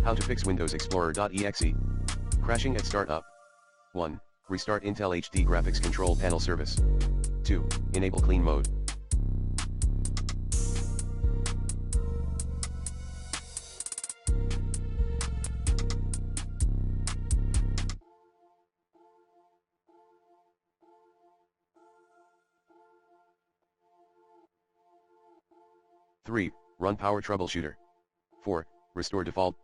How to fix Windows Explorer.exe. Crashing at startup. 1. Restart Intel HD Graphics Control Panel Service. 2. Enable clean mode. Three. Run Power Troubleshooter. 4. Restore default.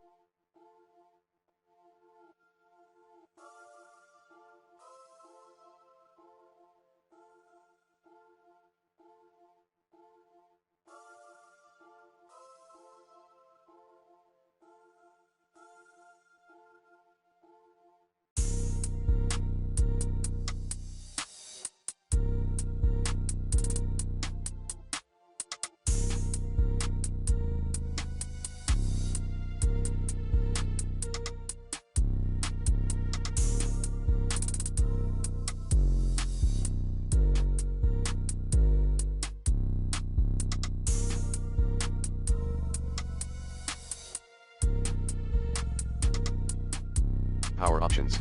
Power options.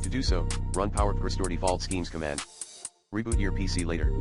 To do so, run power restore default schemes command. Reboot your PC later.